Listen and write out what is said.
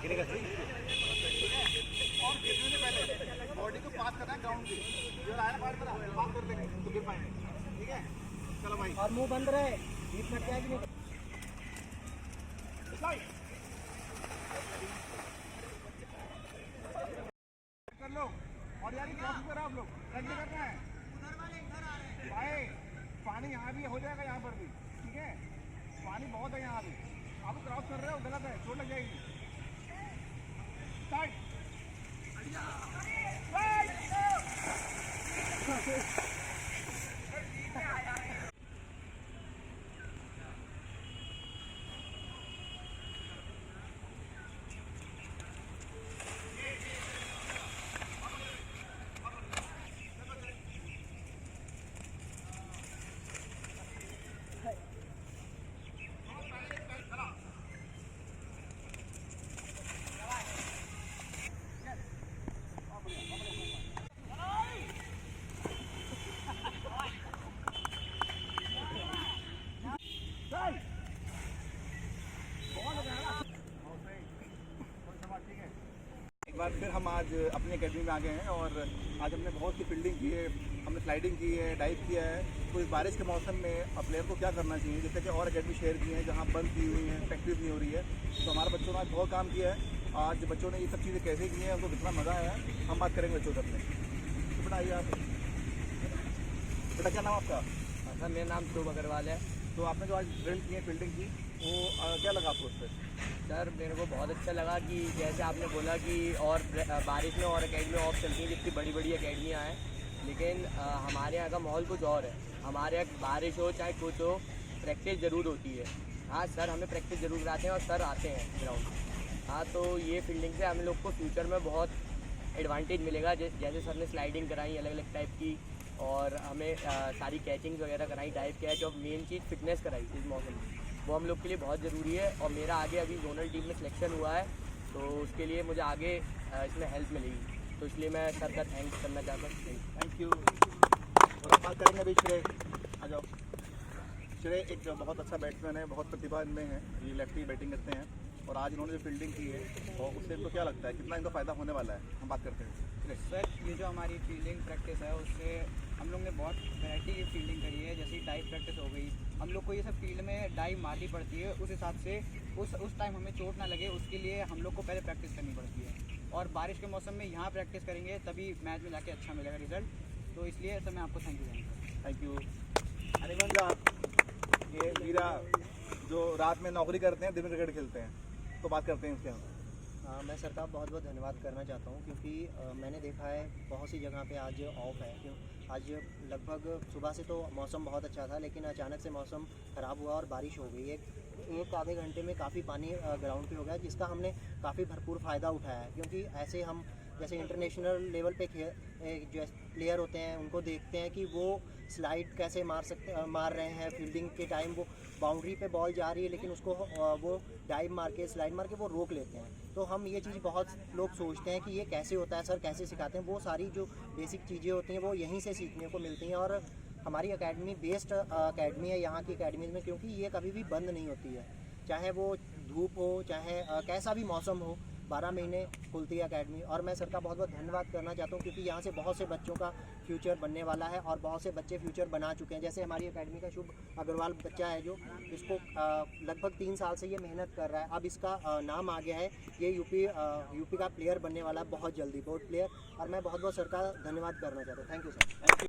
गिरेगा सही। और गिरने से पहले बॉडी को पास करना है ग्राउंड की, जो आया पास कर देंगे तो गिर पाएंगे। ठीक है, चलो भाई। और मुंह बंद रहे, बीच में क्या भी नहीं। कर लो। और यार क्रॉस करो आप लोग, कैसे करना है भाई। पानी यहाँ भी हो जाएगा, यहाँ पर भी ठीक है, पानी बहुत है यहाँ भी। आप क्रॉस कर रहे हो, गलत है, चोट लग जाएगी। एक बार फिर हम आज अपनी अकेडमी में आ गए हैं और आज हमने बहुत सी फील्डिंग की है, हमने स्लाइडिंग की है, डाइव किया है। तो इस बारिश के मौसम में प्लेयर को क्या करना चाहिए, जैसे कि और अकेडमी शेयर की हैं जहाँ बंद की हुई हैं, प्रैक्टिस नहीं हो रही है। तो हमारे बच्चों ने आज बहुत काम किया है। आज बच्चों ने ये सब चीज़ें कैसे की हैं, उनको कितना मज़ा आया, हम बात करेंगे बच्चों से अपने। तो बेटा आइए आप। बेटा क्या नाम आपका? सर मेरा नाम शुभ अग्रवाल है। तो आपने जो आज ड्रिल की है, फील्डिंग की, वो क्या लगा आपको उससे? सर मेरे को बहुत अच्छा लगा कि जैसे आपने बोला कि और बारिश में और अकेडमी ऑफ चलती हैं, जितनी बड़ी बड़ी अकेडमियाँ हैं, लेकिन हमारे यहाँ का माहौल कुछ और है। हमारे यहाँ बारिश हो चाहे कुछ हो, प्रैक्टिस ज़रूर होती है। हाँ सर, हमें प्रैक्टिस ज़रूर कराते हैं और सर आते हैं ग्राउंड। हाँ, तो ये फील्डिंग से हम लोग को फ्यूचर में बहुत एडवांटेज मिलेगा। जैसे सर ने स्लाइडिंग कराई अलग अलग टाइप की, और हमें सारी कैचिंग वगैरह कराई, डाइव कैच, और मेन चीज़ फिटनेस कराई इस मौसम में। वो हम लोग के लिए बहुत ज़रूरी है। और मेरा आगे अभी जोनल टीम में सिलेक्शन हुआ है, तो उसके लिए मुझे आगे इसमें हेल्प मिलेगी। तो इसलिए मैं सर का थैंक्स करना चाहता हूँ। Thank you. और बात करेंगे अभी श्रेय, आ जाओ। श्रेय एक बहुत अच्छा बैट्समैन है, बहुत प्रतिभा इनमें है, ये लेफ्टी बैटिंग करते हैं। और आज इन्होंने जो फील्डिंग की है, और उससे इनको क्या लगता है, कितना इनको फ़ायदा होने वाला है, हम बात करते हैं। सर ये जो हमारी फील्डिंग प्रैक्टिस है, उससे हम लोग ने बहुत वैरायटी की फील्डिंग करी है। जैसे डाइव प्रैक्टिस हो गई, हम लोग को ये सब फील्ड में डाइव मारनी पड़ती है। उस हिसाब से उस टाइम हमें चोट ना लगे, उसके लिए हम लोग को पहले प्रैक्टिस करनी पड़ती है। और बारिश के मौसम में यहाँ प्रैक्टिस करेंगे तभी मैच में जाके अच्छा मिलेगा रिजल्ट। तो इसलिए सर मैं आपको थैंक यू कहूँगा। Thank you. ये वीरा जो रात में नौकरी करते हैं, दिन में क्रिकेट खेलते हैं, तो बात करते हैं उसके हम। मैं सर का बहुत बहुत धन्यवाद करना चाहता हूँ, क्योंकि मैंने देखा है बहुत सी जगह पे आज ऑफ है। क्यों आज लगभग सुबह से तो मौसम बहुत अच्छा था, लेकिन अचानक से मौसम ख़राब हुआ और बारिश हो गई। एक आधे घंटे में काफ़ी पानी ग्राउंड पे हो गया, जिसका हमने काफ़ी भरपूर फ़ायदा उठाया है। क्योंकि ऐसे हम जैसे इंटरनेशनल लेवल पे जो प्लेयर होते हैं, उनको देखते हैं कि वो स्लाइड कैसे मार रहे हैं फील्डिंग के टाइम। वो बाउंड्री पे बॉल जा रही है, लेकिन उसको वो डाइव मार के, स्लाइड मार के वो रोक लेते हैं। तो हम ये चीज़ बहुत लोग सोचते हैं कि ये कैसे होता है, सर कैसे सिखाते हैं। वो सारी जो बेसिक चीज़ें होती हैं वो यहीं से सीखने को मिलती हैं। और हमारी एकेडमी बेस्ट एकेडमी है यहाँ की एकेडमीज़ में, क्योंकि ये कभी भी बंद नहीं होती है। चाहे वो धूप हो, चाहे कैसा भी मौसम हो, 12 महीने खुलती है एकेडमी। और मैं सर का बहुत बहुत धन्यवाद करना चाहता हूँ, क्योंकि यहाँ से बहुत से बच्चों का फ्यूचर बनने वाला है और बहुत से बच्चे फ्यूचर बना चुके हैं। जैसे हमारी एकेडमी का शुभ अग्रवाल बच्चा है, जो इसको लगभग 3 साल से ये मेहनत कर रहा है। अब इसका नाम आ गया है, ये यूपी का प्लेयर बनने वाला है बहुत जल्दी, बोर्ड प्लेयर। और मैं बहुत बहुत सर का धन्यवाद करना चाहता हूँ। Thank you sir.